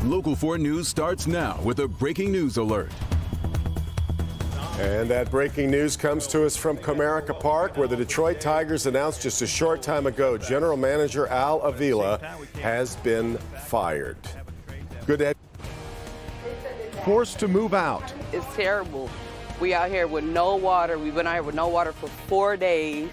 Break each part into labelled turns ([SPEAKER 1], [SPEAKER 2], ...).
[SPEAKER 1] Local 4 News starts now with a breaking news alert.
[SPEAKER 2] And that breaking news comes to us from Comerica Park, where the Detroit Tigers announced just a short time ago General Manager Al Avila has been fired. Good day. Forced to move out.
[SPEAKER 3] It's terrible. We out here with no water. We've been out here with no water for 4 days.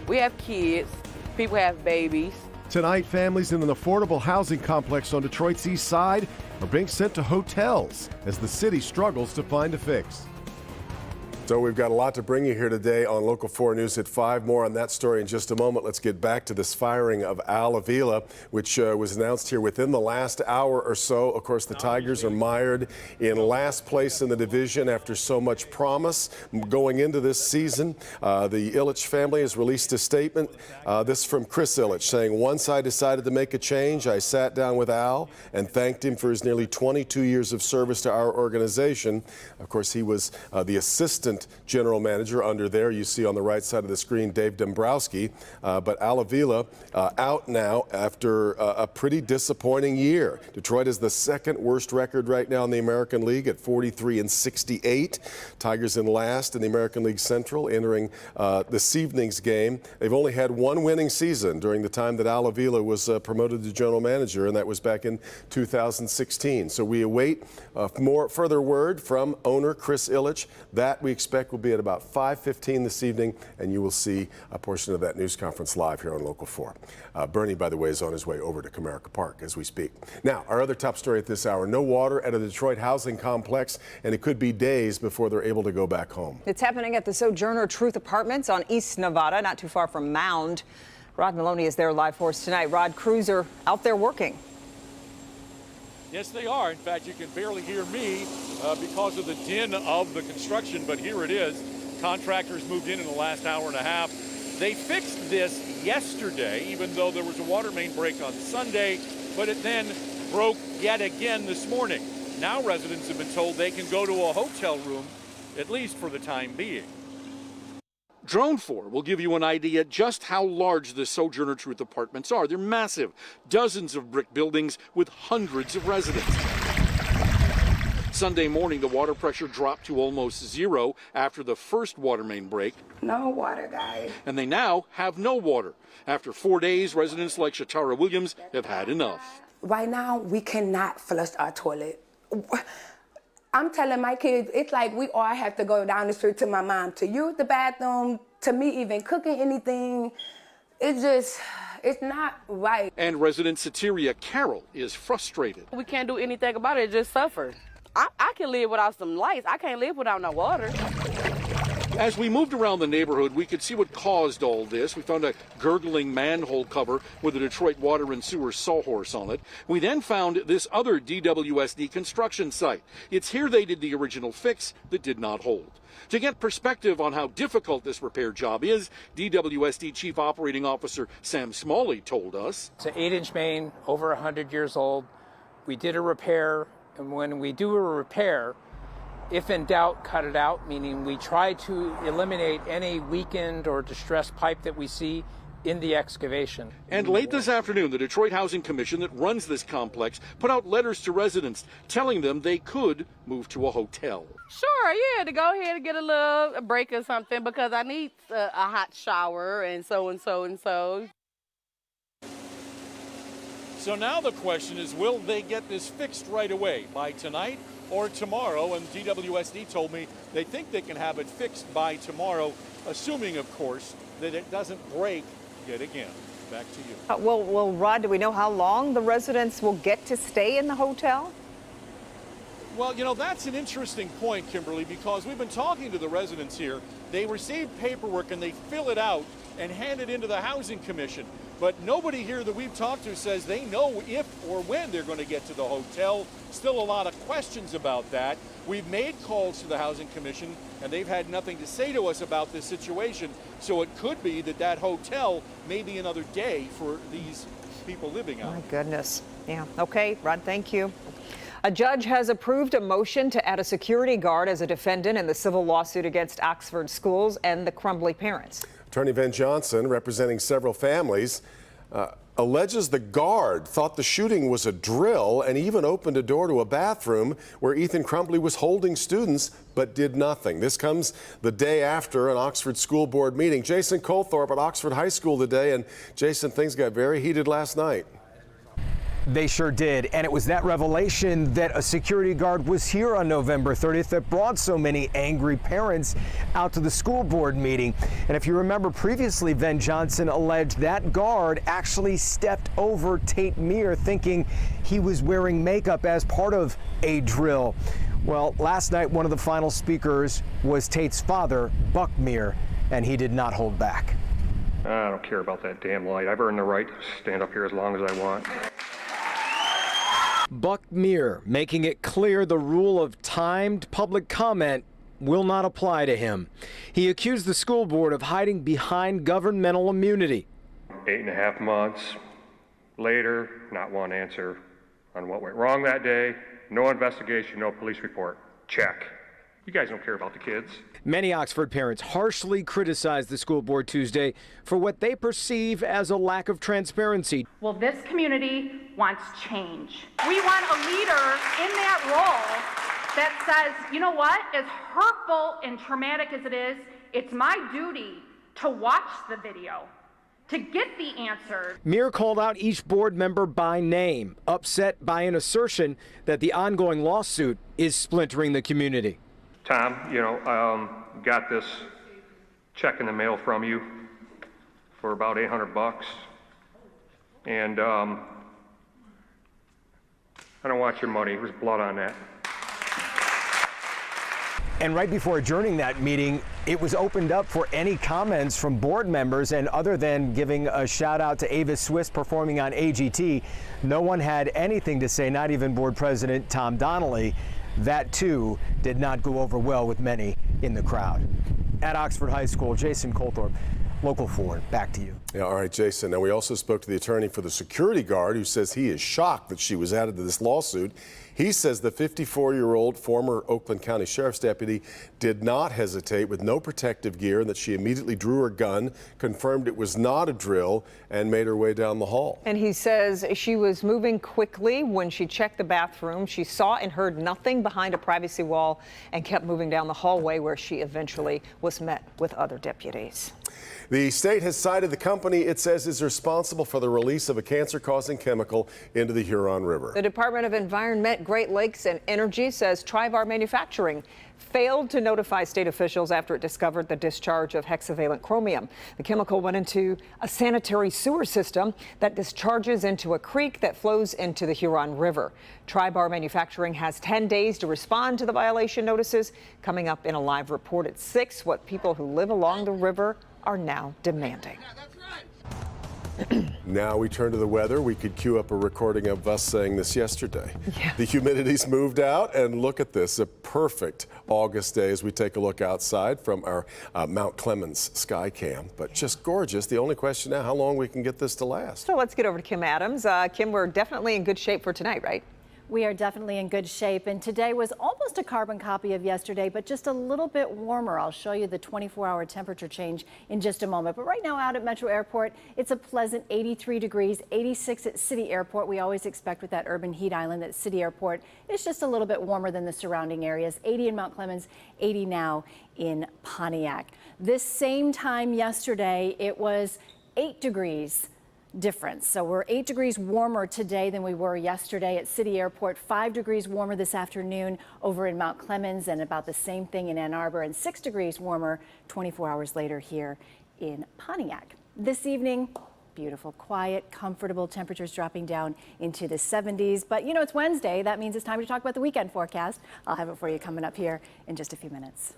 [SPEAKER 3] We have kids. People have babies.
[SPEAKER 2] Tonight, families in an affordable housing complex on Detroit's east side are being sent to hotels as the city struggles to find a fix. So we've got a lot to bring you here today on Local 4 News at 5. More on that story in just a moment. Let's get back to this firing of Al Avila, which was announced here within the last hour or so. Of course, the Tigers are mired in last place in the division after so much promise going into this season. The Ilitch family has released a statement. This from Chris Ilitch saying, "Once I decided to make a change, I sat down with Al and thanked him for his nearly 22 years of service to our organization." Of course, he was the assistant general manager under there. You see on the right side of the screen, Dave Dombrowski. But Al Avila out now after a pretty disappointing year. Detroit is the second worst record right now in the American League at 43-68. Tigers in last in the American League Central entering this evening's game. They've only had one winning season during the time that Al Avila was promoted to general manager, and that was back in 2016. So we await further word from owner Chris Ilitch. That we expect will be at about 5:15 this evening, and you will see a portion of that news conference live here on Local 4. Bernie, by the way, is on his way over to Comerica Park as we speak. Now, our other top story at this hour, no water at a Detroit housing complex, and it could be days before they're able to go back home.
[SPEAKER 4] It's happening at the Sojourner Truth Apartments on East Nevada, not too far from Mound. Rod Maloney is there live for us tonight. Rod, crews are out there working.
[SPEAKER 5] Yes, they are. In fact, you can barely hear me because of the din of the construction, but here it is. Contractors moved in the last hour and a half. They fixed this yesterday, even though there was a water main break on Sunday, but it then broke yet again this morning. Now residents have been told they can go to a hotel room, at least for the time being. Drone 4 will give you an idea just how large the Sojourner Truth Apartments are. They're massive, dozens of brick buildings with hundreds of residents. Sunday morning, the water pressure dropped to almost zero after the first water main break.
[SPEAKER 6] No water, guys.
[SPEAKER 5] And they now have no water. After 4 days, residents like Shatara Williams have had enough.
[SPEAKER 6] Right now, we cannot flush our toilet. I'm telling my kids, it's like we all have to go down the street to my mom to use the bathroom, to me even cooking anything. It's not right.
[SPEAKER 5] And resident Sateria Carol is frustrated.
[SPEAKER 3] We can't do anything about it, just suffer. I can live without some lights. I can't live without no water.
[SPEAKER 5] As we moved around the neighborhood, we could see what caused all this. We found a gurgling manhole cover with a Detroit Water and Sewer sawhorse on it. We then found this other DWSD construction site. It's here they did the original fix that did not hold. To get perspective on how difficult this repair job is, DWSD Chief Operating Officer Sam Smalley told us.
[SPEAKER 7] It's an 8-inch main, over 100 years old. We did a repair, and when we do a repair, if in doubt, cut it out, meaning we try to eliminate any weakened or distressed pipe that we see in the excavation.
[SPEAKER 5] And late this afternoon, the Detroit Housing Commission that runs this complex put out letters to residents telling them they could move to a hotel.
[SPEAKER 3] Sure, yeah, to go ahead and get a break or something because I need a hot shower and so and so and so.
[SPEAKER 5] So now the question is, will they get this fixed right away by tonight or tomorrow? And DWSD told me they think they can have it fixed by tomorrow, assuming, of course, that it doesn't break yet again. Back to you.
[SPEAKER 4] Well, Rod, do we know how long the residents will get to stay in the hotel?
[SPEAKER 5] Well, you know, that's an interesting point, Kimberly, because we've been talking to the residents here. They receive paperwork and they fill it out and hand it into the Housing Commission. But nobody here that we've talked to says they know if or when they're going to get to the hotel. Still a lot of questions about that. We've made calls to the Housing Commission, and they've had nothing to say to us about this situation. So it could be that that hotel may be another day for these people living out.
[SPEAKER 4] My goodness. Yeah. Okay, Rod, thank you. A judge has approved a motion to add a security guard as a defendant in the civil lawsuit against Oxford schools and the Crumbly parents.
[SPEAKER 2] Attorney Ben Johnson, representing several families, alleges the guard thought the shooting was a drill and even opened a door to a bathroom where Ethan Crumbley was holding students but did nothing. This comes the day after an Oxford school board meeting. Jason Colthorpe at Oxford High School today. And Jason, things got very heated last night.
[SPEAKER 8] They sure did, and it was that revelation that a security guard was here on November 30th that brought so many angry parents out to the school board meeting. And if you remember previously, Ben Johnson alleged that guard actually stepped over Tate Meir thinking he was wearing makeup as part of a drill. Well, last night one of the final speakers was Tate's father, Buck Meir, and he did not hold back.
[SPEAKER 9] I don't care about that damn light. I've earned the right to stand up here as long as I want.
[SPEAKER 8] Buck Meir making it clear the rule of timed public comment will not apply to him. He accused the school board of hiding behind governmental immunity.
[SPEAKER 9] 8.5 months later, not one answer on what went wrong that day. No investigation, no police report. Check. You guys don't care about the kids.
[SPEAKER 8] Many Oxford parents harshly criticized the school board Tuesday for what they perceive as a lack of transparency.
[SPEAKER 10] Well, this community wants change. We want a leader in that role that says, you know what, as hurtful and traumatic as it is, it's my duty to watch the video, to get the answers.
[SPEAKER 8] Meir called out each board member by name, upset by an assertion that the ongoing lawsuit is splintering the community.
[SPEAKER 9] Tom, got this check in the mail from you for about $800, and I don't want your money. There's blood on that.
[SPEAKER 8] And right before adjourning that meeting, it was opened up for any comments from board members, and other than giving a shout out to Avis Swiss performing on AGT, no one had anything to say, not even board president Tom Donnelly. That, too, did not go over well with many in the crowd. At Oxford High School, Jason Colthorpe, Local 4, back to you.
[SPEAKER 2] Yeah, all right, Jason. Now, we also spoke to the attorney for the security guard who says he is shocked that she was added to this lawsuit. He says the 54-year-old former Oakland County Sheriff's deputy did not hesitate with no protective gear and that she immediately drew her gun, confirmed it was not a drill, and made her way down the hall.
[SPEAKER 4] And he says she was moving quickly when she checked the bathroom. She saw and heard nothing behind a privacy wall and kept moving down the hallway where she eventually was met with other deputies.
[SPEAKER 2] The state has cited the company it says is responsible for the release of a cancer-causing chemical into the Huron River.
[SPEAKER 4] The Department of Environment, Great Lakes and Energy says Trivar Manufacturing failed to notify state officials after it discovered the discharge of hexavalent chromium. The chemical went into a sanitary sewer system that discharges into a creek that flows into the Huron River. Trivar Manufacturing has 10 days to respond to the violation notices. Coming up in a live report at 6, what people who live along the river are now demanding.
[SPEAKER 2] Now we turn to the weather. We could cue up a recording of us saying this yesterday. Yeah. The humidity's moved out, and look at this, a perfect August day as we take a look outside from our Mount Clemens sky cam. But just gorgeous. The only question now, how long we can get this to last.
[SPEAKER 4] So let's get over to Kim Adams. Kim, we're definitely in good shape for tonight, right?
[SPEAKER 11] We are definitely in good shape, and today was almost a carbon copy of yesterday, but just a little bit warmer. I'll show you the 24-hour temperature change in just a moment. But right now out at Metro Airport, it's a pleasant 83 degrees, 86 at City Airport. We always expect with that urban heat island at City Airport, it's just a little bit warmer than the surrounding areas. 80 in Mount Clemens, 80 now in Pontiac. This same time yesterday, it was 8 degrees difference. So we're 8 degrees warmer today than we were yesterday at City Airport, 5 degrees warmer this afternoon over in Mount Clemens, and about the same thing in Ann Arbor, and 6 degrees warmer 24 hours later here in Pontiac. This evening, beautiful, quiet, comfortable, temperatures dropping down into the 70s. But you know, it's Wednesday. That means it's time to talk about the weekend forecast. I'll have it for you coming up here in just a few minutes.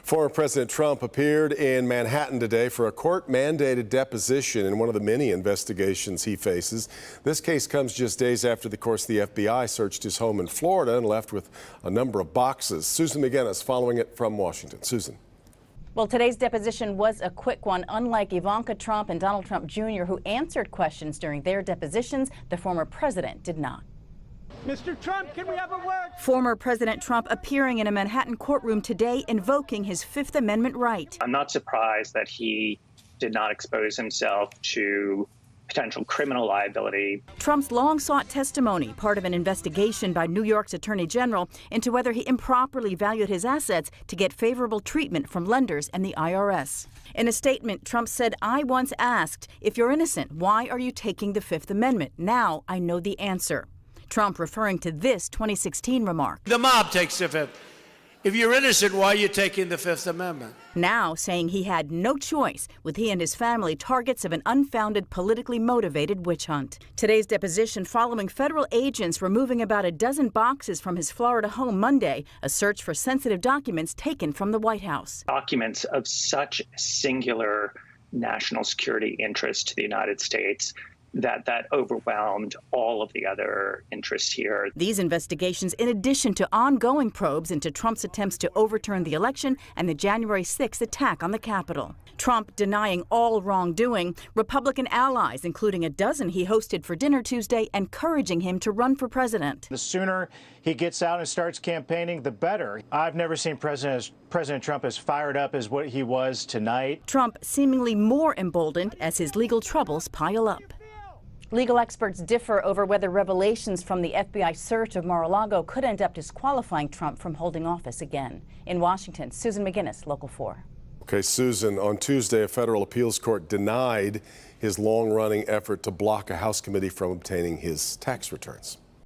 [SPEAKER 2] Former President Trump appeared in Manhattan today for a court-mandated deposition in one of the many investigations he faces. This case comes just days after, of course, the FBI searched his home in Florida and left with a number of boxes. Susan McGinnis following it from Washington. Susan.
[SPEAKER 12] Well, today's deposition was a quick one. Unlike Ivanka Trump and Donald Trump Jr., who answered questions during their depositions, the former president did not.
[SPEAKER 13] Mr. Trump, can we have a word?
[SPEAKER 14] Former President Trump appearing in a Manhattan courtroom today, invoking his Fifth Amendment right.
[SPEAKER 15] I'm not surprised that he did not expose himself to potential criminal liability.
[SPEAKER 14] Trump's long-sought testimony, part of an investigation by New York's Attorney General into whether he improperly valued his assets to get favorable treatment from lenders and the IRS. In a statement, Trump said, "I once asked, if you're innocent, why are you taking the Fifth Amendment? Now I know the answer." Trump referring to this 2016 remark.
[SPEAKER 13] The mob takes the Fifth. If you're innocent, why are you taking the Fifth Amendment?
[SPEAKER 14] Now saying he had no choice, with he and his family targets of an unfounded, politically motivated witch hunt. Today's deposition following federal agents removing about a dozen boxes from his Florida home Monday, a search for sensitive documents taken from the White House.
[SPEAKER 15] Documents of such singular national security interest to the United States that overwhelmed all of the other interests here.
[SPEAKER 14] These investigations, in addition to ongoing probes into Trump's attempts to overturn the election and the January 6th attack on the Capitol. Trump denying all wrongdoing, Republican allies, including a dozen he hosted for dinner Tuesday, encouraging him to run for president.
[SPEAKER 16] The sooner he gets out and starts campaigning, the better. I've never seen President Trump as fired up as what he was tonight.
[SPEAKER 14] Trump seemingly more emboldened as his legal troubles pile up.
[SPEAKER 12] Legal experts differ over whether revelations from the FBI search of Mar-a-Lago could end up disqualifying Trump from holding office again. In Washington, Susan McGinnis, Local 4.
[SPEAKER 2] Okay, Susan, on Tuesday, a federal appeals court denied his long-running effort to block a House committee from obtaining his tax returns.